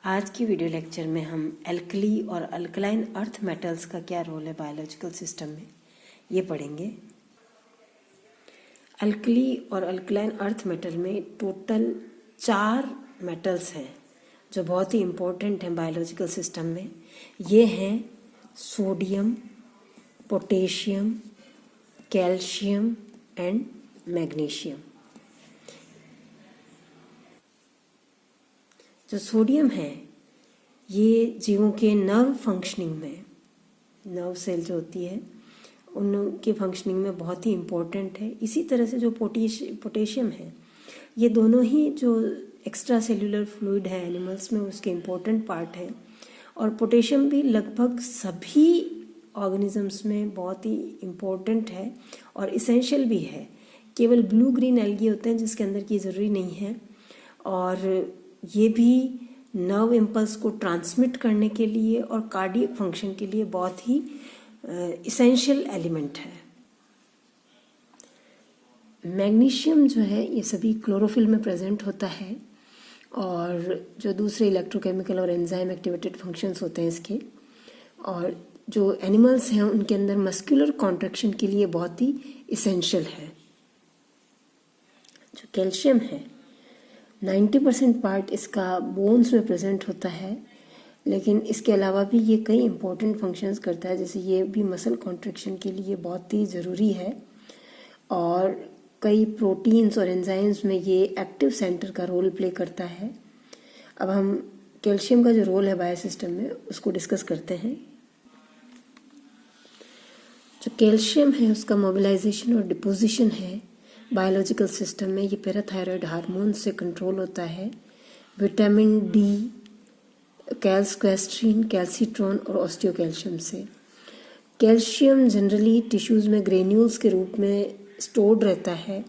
आज की video lecture में हम एल्कली और अल्कलाइन अर्थ मेटल्स का क्या रोल है बायोलॉजिकल सिस्टम में, ये पढ़ेंगे। अल्कली और अल्कलाइन अर्थ मेटल में टोटल 4 मेटल्स हैं जो बहुत ही इम्पोर्टेंट हैं बायोलॉजिकल सिस्टम में। ये हैं sodium, potassium, calcium and magnesium. जो सोडियम है ये जीवों के नर्व फंक्शनिंग में, नर्व सेल जो होती है उनके फंक्शनिंग में बहुत ही इम्पोर्टेंट है। इसी तरह से जो पोटेशियम है, ये दोनों ही जो एक्स्ट्रा सेल्यूलर फ्लूइड है एनिमल्स में उसके इम्पोर्टेंट पार्ट है। और पोटेशियम भी लगभग सभी ऑर्गेनिजम्स में बहुत ही इम्पोर्टेंट है और इसेंशियल भी है। केवल ब्लू ग्रीन एल्गी होते हैं जिसके अंदर की ज़रूरी नहीं है, और ये भी नर्व इम्पल्स को ट्रांसमिट करने के लिए और कार्डियक फंक्शन के लिए बहुत ही इसेंशियल एलिमेंट है। मैग्नीशियम जो है ये सभी क्लोरोफिल में प्रेजेंट होता है, और जो दूसरे इलेक्ट्रोकेमिकल और एंजाइम एक्टिवेटेड फंक्शंस होते हैं इसके, और जो एनिमल्स हैं उनके अंदर मस्कुलर कॉन्ट्रैक्शन के लिए बहुत ही इसेंशियल है। जो कैल्शियम है 90% पार्ट इसका बोन्स में प्रेजेंट होता है, लेकिन इसके अलावा भी ये कई इंपॉर्टेंट फंक्शंस करता है, जैसे ये भी मसल कॉन्ट्रैक्शन के लिए बहुत ही ज़रूरी है, और कई प्रोटीन्स और एंजाइम्स में ये एक्टिव सेंटर का रोल प्ले करता है। अब हम कैल्शियम का जो रोल है बायोसिस्टम में उसको डिस्कस करते हैं। जो कैल्शियम है उसका मोबिलाइजेशन और डिपोजिशन है बायोलॉजिकल सिस्टम में, ये पैराथायरॉयड हार्मोन से कंट्रोल होता है। विटामिन डी, कैल्सक्वेस्ट्रीन, कैल्सीट्रॉन और ऑस्टियोकैल्शियम से। कैल्शियम जनरली टिश्यूज़ में ग्रेन्यूल्स के रूप में स्टोर्ड रहता है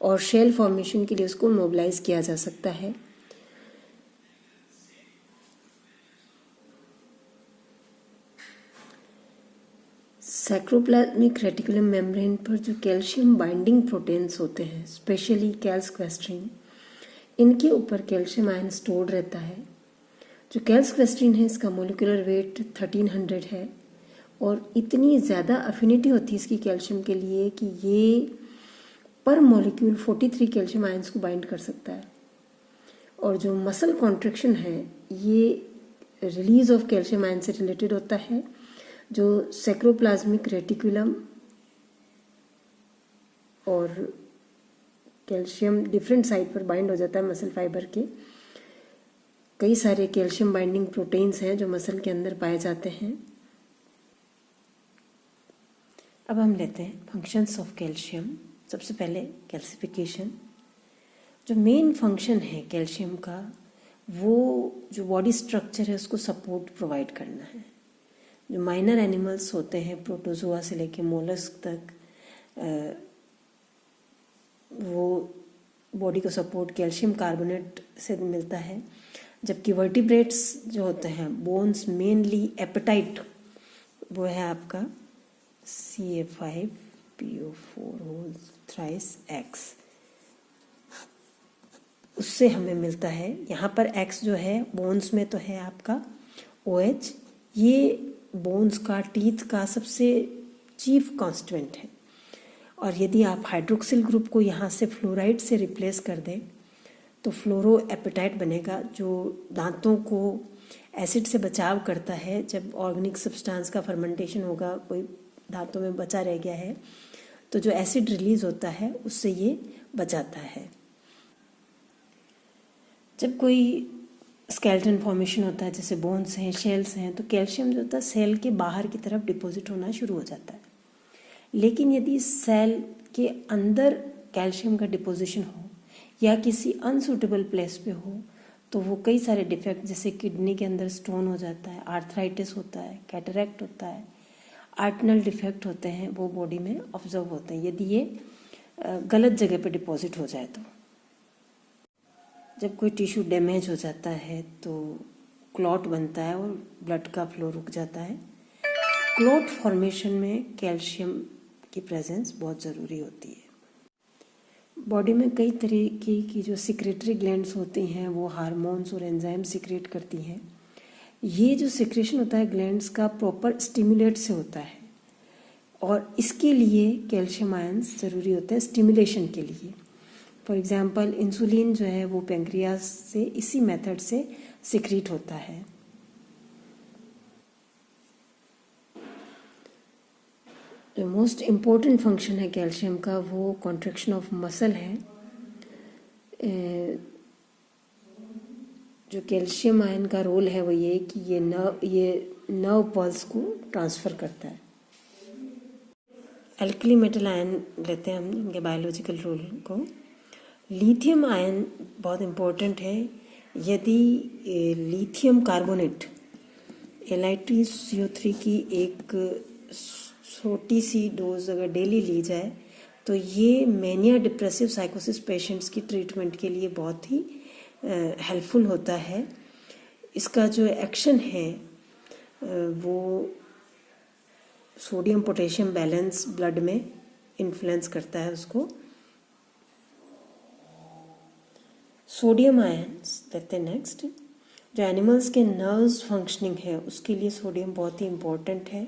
और शेल फॉर्मेशन के लिए उसको मोबिलाइज किया जा सकता है। साइक्लोप्लाज्मिक रेटिकुलम मेम्ब्रेन पर जो कैल्शियम बाइंडिंग प्रोटीन्स होते हैं, स्पेशली कैल्सक्वेस्ट्रीन, इनके ऊपर कैल्शियम आयन स्टोर्ड रहता है। जो कैल्सक्वेस्ट्रीन है इसका मोलिकुलर वेट 1300 है, और इतनी ज़्यादा अफिनिटी होती है इसकी कैल्शियम के लिए कि ये पर मॉलिक्यूल 43 कैल्शियम आयंस को बाइंड कर सकता है। और जो मसल कॉन्ट्रैक्शन है ये रिलीज ऑफ कैल्शियम आयन से रिलेटेड होता है। जो सैक्रोप्लाज्मिक रेटिकुलम और कैल्शियम डिफरेंट साइड पर बाइंड हो जाता है मसल फाइबर के। कई सारे कैल्शियम बाइंडिंग प्रोटीन्स हैं जो मसल के अंदर पाए जाते हैं। अब हम लेते हैं फंक्शंस ऑफ कैल्शियम। सबसे पहले कैल्सिफिकेशन। जो मेन फंक्शन है कैल्शियम का, वो जो बॉडी स्ट्रक्चर है उसको सपोर्ट प्रोवाइड करना है। जो माइनर एनिमल्स होते हैं प्रोटोजोआ से लेके मोलस्क तक, वो बॉडी को सपोर्ट कैल्शियम कार्बोनेट से मिलता है, जबकि वर्टिब्रेट्स जो होते हैं बोन्स मेनली एपेटाइट, वो है आपका CA5PO4 उससे हमें मिलता है। यहाँ पर X जो है बोन्स में तो है आपका OH, ये बोन्स का टीथ का सबसे चीफ कांस्टेंट है। और यदि आप हाइड्रोक्सिल ग्रुप को यहाँ से फ्लोराइड से रिप्लेस कर दें तो फ्लोरो एपेटाइट बनेगा, जो दांतों को एसिड से बचाव करता है। जब ऑर्गेनिक सब्सटेंस का फर्मेंटेशन होगा, कोई दांतों में बचा रह गया है, तो जो एसिड रिलीज होता है उससे ये बचाता है। जब कोई स्केलेटन फॉर्मेशन होता है, जैसे बोन्स हैं, शेल्स हैं, तो कैल्शियम जो होता है सेल के बाहर की तरफ डिपॉजिट होना शुरू हो जाता है। लेकिन यदि सेल के अंदर कैल्शियम का डिपोजिशन हो या किसी अनसूटेबल प्लेस पे हो, तो वो कई सारे डिफेक्ट, जैसे किडनी के अंदर स्टोन हो जाता है, आर्थराइटिस होता है, कैटरैक्ट होता है, आर्टनल डिफेक्ट होते हैं, वो बॉडी में ऑब्जर्व होते हैं यदि ये गलत जगह पे डिपॉजिट हो जाए। तो जब कोई टिश्यू डैमेज हो जाता है तो क्लॉट बनता है और ब्लड का फ्लो रुक जाता है। क्लॉट फॉर्मेशन में कैल्शियम की प्रेजेंस बहुत ज़रूरी होती है। बॉडी में कई तरीके की जो सिक्रेटरी ग्लैंड्स होती हैं वो हार्मोन्स और एंजाइम सिक्रेट करती हैं। ये जो सिक्रेशन होता है ग्लैंड्स का प्रॉपर स्टिमुलेट से होता है और इसके लिए कैल्शियम आयंस ज़रूरी होते हैं स्टिमुलेशन के लिए। फॉर एग्जांपल इंसुलिन जो है वो पेंक्रियास से इसी मेथड से सिक्रीट होता है। जो मोस्ट इम्पोर्टेंट फंक्शन है कैल्शियम का वो कॉन्ट्रैक्शन ऑफ मसल है। जो कैल्शियम आयन का रोल है वो ये कि ये नर्व पल्स को ट्रांसफ़र करता है। एल्कली मेटल आयन लेते हैं हम इनके बायोलॉजिकल रोल को। लिथियम आयन बहुत इम्पोर्टेंट है। यदि लिथियम कार्बोनेट LiTCO3 की एक छोटी सी डोज अगर डेली ली जाए तो ये मैनिया डिप्रेसिव साइकोसिस पेशेंट्स की ट्रीटमेंट के लिए बहुत ही हेल्पफुल होता है। इसका जो एक्शन है वो सोडियम पोटेशियम बैलेंस ब्लड में इन्फ्लुएंस करता है उसको। सोडियम आयंस कहते हैं नेक्स्ट। जो एनिमल्स के नर्व्स फंक्शनिंग है उसके लिए सोडियम बहुत ही इम्पोर्टेंट है।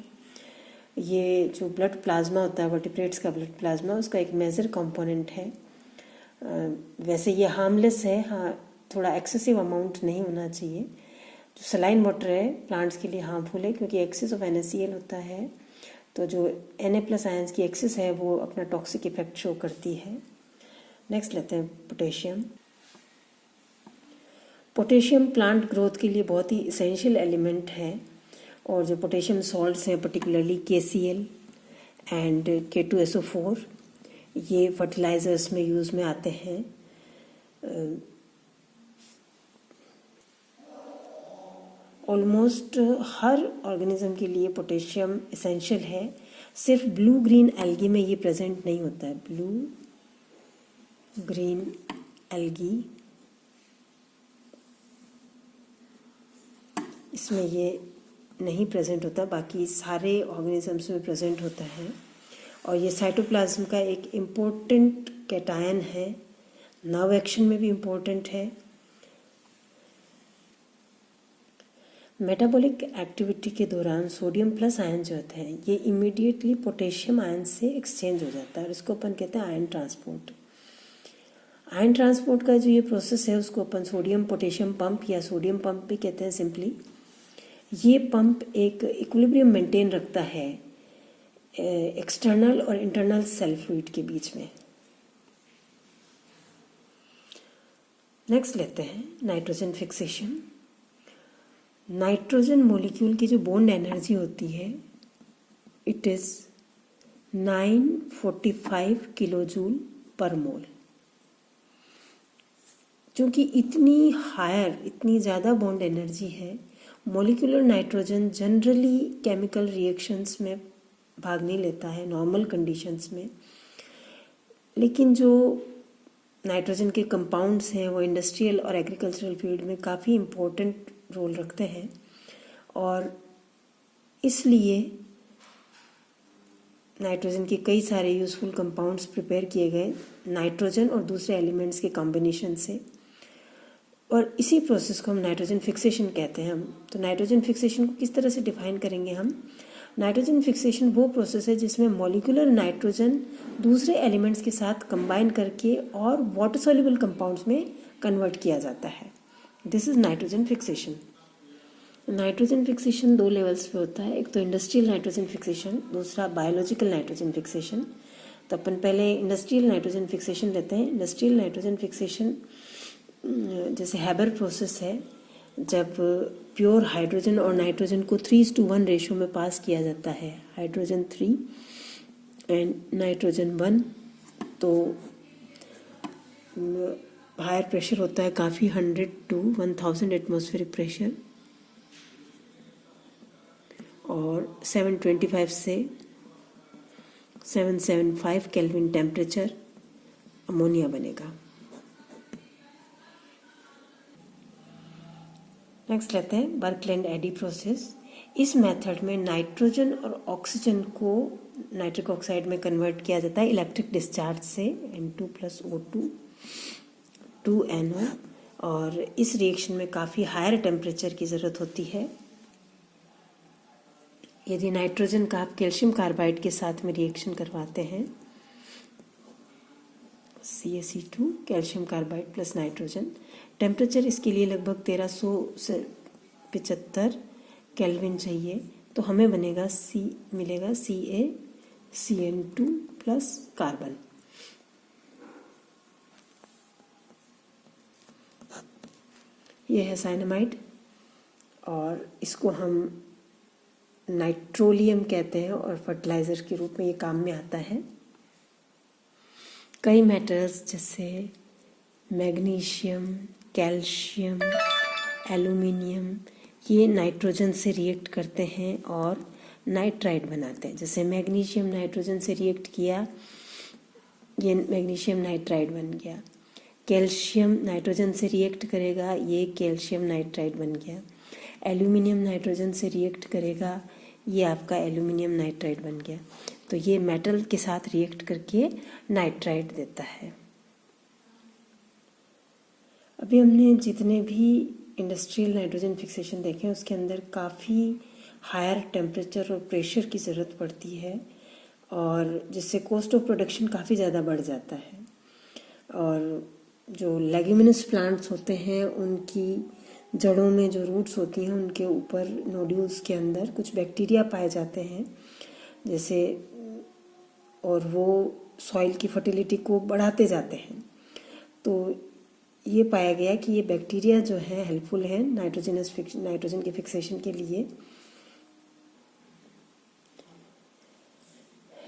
ये जो ब्लड प्लाज्मा होता है वर्टिब्रेट्स का ब्लड प्लाज्मा उसका एक मेजर कंपोनेंट है। वैसे ये हार्मलेस है, हाँ थोड़ा एक्सेसिव अमाउंट नहीं होना चाहिए। जो सलाइन वाटर है प्लांट्स के लिए हार्मफुल है क्योंकि एक्सेस ऑफ NaCl होता है, तो जो Na+ आयंस की एक्सेस है वो अपना टॉक्सिक इफेक्ट शो करती है। नेक्स्ट लेते हैं पोटेशियम। पोटेशियम प्लांट ग्रोथ के लिए बहुत ही इसेंशियल एलिमेंट है और जो पोटेशियम सॉल्ट्स हैं पर्टिकुलरली KCl एंड K2SO4 ये फर्टिलाइजर्स में यूज़ में आते हैं। ऑलमोस्ट हर ऑर्गेनिज्म के लिए पोटेशियम इसेंशियल है। सिर्फ ब्लू ग्रीन एल्गी में ये प्रेजेंट नहीं होता है। ब्लू ग्रीन एल्गी इसमें ये नहीं प्रेजेंट होता, बाकी सारे ऑर्गेनिजम्स में प्रेजेंट होता है और ये साइटोप्लाज्म का एक इम्पोर्टेंट कैटायन है। नर्व एक्शन में भी इम्पोर्टेंट है। मेटाबॉलिक एक्टिविटी के दौरान सोडियम प्लस आयन जो होते हैं ये इमीडिएटली पोटेशियम आयन से एक्सचेंज हो जाता है और इसको अपन कहते हैं आयन ट्रांसपोर्ट। आयन ट्रांसपोर्ट का जो ये प्रोसेस है उसको अपन सोडियम पोटेशियम पंप या सोडियम पंप भी कहते हैं सिंपली। ये पंप एक इक्विलिब्रियम मेंटेन रखता है एक्सटर्नल और इंटरनल सेल फ्लूइड के बीच में। नेक्स्ट लेते हैं नाइट्रोजन फिक्सेशन। नाइट्रोजन मॉलिक्यूल की जो बॉन्ड एनर्जी होती है इट इज़ 945 किलोजूल पर मोल। क्योंकि इतनी हायर इतनी ज़्यादा बॉन्ड एनर्जी है, molecular nitrogen generally chemical reactions में भाग नहीं लेता है नॉर्मल कंडीशंस में, लेकिन जो नाइट्रोजन के कंपाउंड्स हैं वो इंडस्ट्रियल और एग्रीकल्चरल फील्ड में काफ़ी इम्पोर्टेंट रोल रखते हैं और इसलिए नाइट्रोजन के कई सारे यूज़फुल कंपाउंड्स प्रिपेयर किए गए नाइट्रोजन और दूसरे एलिमेंट्स के कॉम्बिनेशन से, और इसी प्रोसेस को हम नाइट्रोजन फिक्सेशन कहते हैं। हम तो नाइट्रोजन फिक्सेशन को किस तरह से डिफाइन करेंगे हम? नाइट्रोजन फिक्सेशन वो प्रोसेस है जिसमें मॉलिक्यूलर नाइट्रोजन दूसरे एलिमेंट्स के साथ कंबाइन करके और वाटर सॉल्युबल कंपाउंड्स में कन्वर्ट किया जाता है। This is nitrogen fixation. Nitrogen fixation 2 levels पे होता है, एक तो इंडस्ट्रियल नाइट्रोजन फिक्सेशन, दूसरा बायोलॉजिकल नाइट्रोजन फिक्सेशन। तो अपन पहले इंडस्ट्रियल नाइट्रोजन फिक्सेशन लेते हैं। इंडस्ट्रियल नाइट्रोजन फिक्सेशन जैसे हैबर प्रोसेस है, जब प्योर हाइड्रोजन और नाइट्रोजन को 3:1 रेशो में पास किया जाता है, हाइड्रोजन 3 एंड नाइट्रोजन 1, तो हायर प्रेशर होता है काफ़ी 100 to 1000 एटमॉस्फेरिक प्रेशर और 725 से 775 केल्विन टेम्परेचर अमोनिया बनेगा। नेक्स्ट लेते हैं बर्कलैंड एडी प्रोसेस। इस मेथड में नाइट्रोजन और ऑक्सीजन को नाइट्रिक ऑक्साइड में कन्वर्ट किया जाता है इलेक्ट्रिक डिस्चार्ज से, N2+O2 2NO। और इस रिएक्शन में काफ़ी हायर टेम्परेचर की ज़रूरत होती है। यदि नाइट्रोजन का आप कैल्शियम कार्बाइड के साथ में रिएक्शन करवाते हैं, CaC2 calcium carbide plus nitrogen, temperature इसके लिए लगभग 1300 से 75 केल्विन चाहिए, तो हमें मिलेगा CaCN2 प्लस कार्बन। यह है साइनामाइड और इसको हम नाइट्रोलियम कहते हैं और फर्टिलाइज़र के रूप में ये काम में आता है। कई मेटल्स जैसे मैग्नीशियम, कैल्शियम, एल्यूमिनियम ये नाइट्रोजन से रिएक्ट करते हैं और नाइट्राइड बनाते हैं। जैसे मैग्नीशियम नाइट्रोजन से रिएक्ट किया, ये मैग्नीशियम नाइट्राइड बन गया। कैल्शियम नाइट्रोजन से रिएक्ट करेगा, ये कैल्शियम नाइट्राइड बन गया। एल्यूमिनियम नाइट्रोजन से रिएक्ट करेगा, ये आपका एल्यूमिनियम नाइट्राइड बन गया। तो ये मेटल के साथ रिएक्ट करके नाइट्राइड देता है। अभी हमने जितने भी इंडस्ट्रियल नाइट्रोजन फिक्सेशन देखे हैं उसके अंदर काफ़ी हायर टेम्परेचर और प्रेशर की ज़रूरत पड़ती है और जिससे कॉस्ट ऑफ प्रोडक्शन काफ़ी ज़्यादा बढ़ जाता है। और जो लेग्यूमिनस प्लांट्स होते हैं उनकी जड़ों में जो रूट्स होती हैं उनके ऊपर नोड्यूल्स के अंदर कुछ बैक्टीरिया पाए जाते हैं जैसे, और वो सॉइल की फर्टिलिटी को बढ़ाते जाते हैं। तो ये पाया गया कि ये बैक्टीरिया जो है हेल्पफुल है नाइट्रोजन के फिक्सेशन के लिए।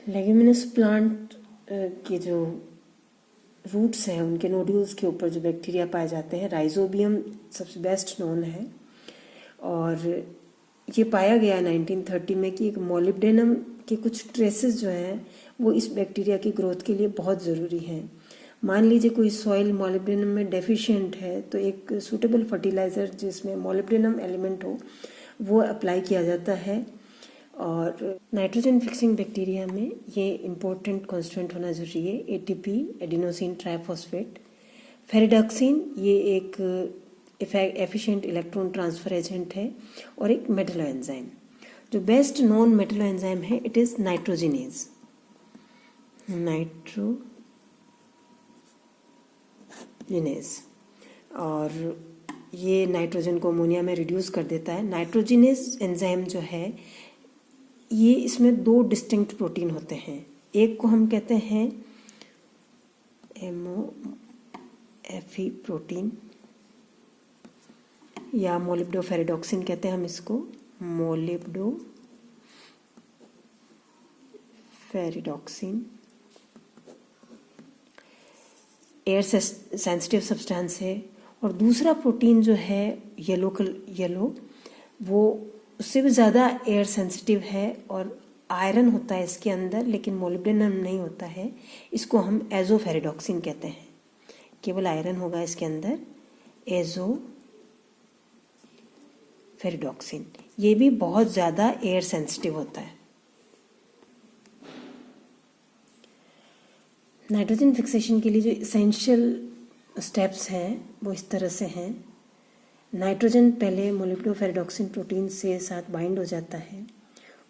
लेग्यूमिनस प्लांट के जो रूट्स हैं उनके नोड्यूल्स के ऊपर जो बैक्टीरिया पाए जाते हैं, राइजोबियम सबसे बेस्ट नोन है। और ये पाया गया 1930 में कि एक मोलिब्डेनम के कुछ ट्रेसेस जो हैं वो इस बैक्टीरिया की ग्रोथ के लिए बहुत ज़रूरी हैं। मान लीजिए कोई सॉइल मोलिब्डेनम में डेफिशिएंट है तो एक सूटेबल फर्टिलाइज़र जिसमें मोलिब्डेनम एलिमेंट हो वो अप्लाई किया जाता है। और नाइट्रोजन फिक्सिंग बैक्टीरिया में ये इम्पोर्टेंट कॉन्स्टिट्यूएंट होना ज़रूरी है, ATP एडिनोसिन ट्राइफॉस्फेट। फेरिडॉक्सिन ये एक एफिशिएंट इलेक्ट्रॉन ट्रांसफर एजेंट है और एक मेटलो एंजाइम। जो बेस्ट नोन मेटलो एंजाइम है इट इज़ नाइट्रोजिनेज। और ये नाइट्रोजन को अमोनिया में रिड्यूस कर देता है। नाइट्रोजिनेज एंजाइम जो है ये इसमें दो डिस्टिंक्ट प्रोटीन होते हैं, एक को हम कहते हैं MOFE प्रोटीन या मोलिब्डोफेरिडॉक्सिन कहते हैं हम इसको, मोलिब्डोफेरिडॉक्सिन एयर सेंसिटिव सब्सटेंस है। और दूसरा प्रोटीन जो है येलो वो उससे भी ज़्यादा एयर सेंसिटिव है और आयरन होता है इसके अंदर लेकिन मोलिब्डेनम नहीं होता है, इसको हम एजोफेरिडॉक्सिन कहते हैं। केवल आयरन होगा इसके अंदर, एजोफेरिडॉक्सिन। ये भी बहुत ज़्यादा एयर सेंसिटिव होता है। नाइट्रोजन फिक्सेशन के लिए जो इसेंशियल स्टेप्स हैं वो इस तरह से हैं। नाइट्रोजन पहले मोलिब्डोफेरिडॉक्सिन प्रोटीन से साथ बाइंड हो जाता है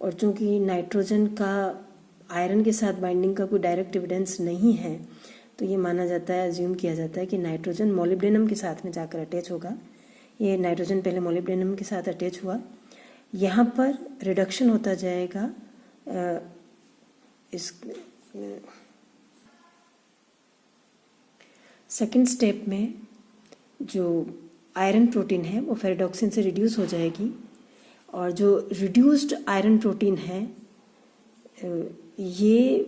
और चूंकि नाइट्रोजन का आयरन के साथ बाइंडिंग का कोई डायरेक्ट एविडेंस नहीं है तो ये माना जाता है, अज्यूम किया जाता है कि नाइट्रोजन मोलिब्डेनम के साथ में जाकर अटैच होगा। ये नाइट्रोजन पहले मोलिब्डेनम के साथ अटैच हुआ, यहाँ पर रिडक्शन होता जाएगा इस सेकेंड स्टेप में जो आयरन प्रोटीन है वो फेरिडॉक्सिन से रिड्यूस हो जाएगी और जो रिड्यूस्ड आयरन प्रोटीन है ये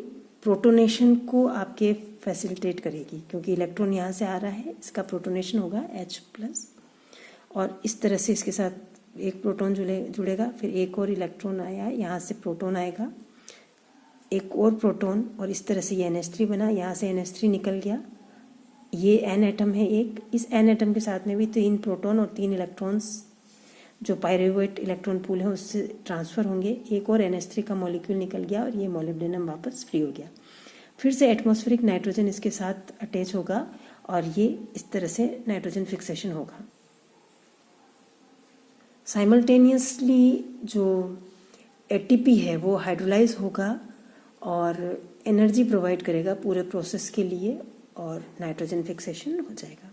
प्रोटोनेशन को आपके फैसिलिटेट करेगी क्योंकि इलेक्ट्रॉन यहाँ से आ रहा है, इसका प्रोटोनेशन होगा H+। और इस तरह से इसके साथ एक प्रोटॉन जुड़ेगा, फिर एक और इलेक्ट्रॉन आया, यहाँ से प्रोटॉन आएगा, एक और प्रोटॉन, और इस तरह से ये NH3 बना, यहाँ से NH3 निकल गया। ये N एटम है एक, इस N एटम के साथ में भी 3 प्रोटॉन और 3 इलेक्ट्रॉन्स जो पायरुवेट इलेक्ट्रॉन पूल है उससे ट्रांसफ़र होंगे, एक और NH3 का मॉलिक्यूल निकल गया और ये मोलिब्डेनम वापस फ्री हो गया। फिर से एटमॉस्फेरिक नाइट्रोजन इसके साथ अटैच होगा और ये इस तरह से नाइट्रोजन फिक्सेशन होगा। साइमल्टेनियसली जो ATP है वो हाइड्रोलाइज होगा और एनर्जी प्रोवाइड करेगा पूरे प्रोसेस के लिए और नाइट्रोजन फिक्सेशन हो जाएगा।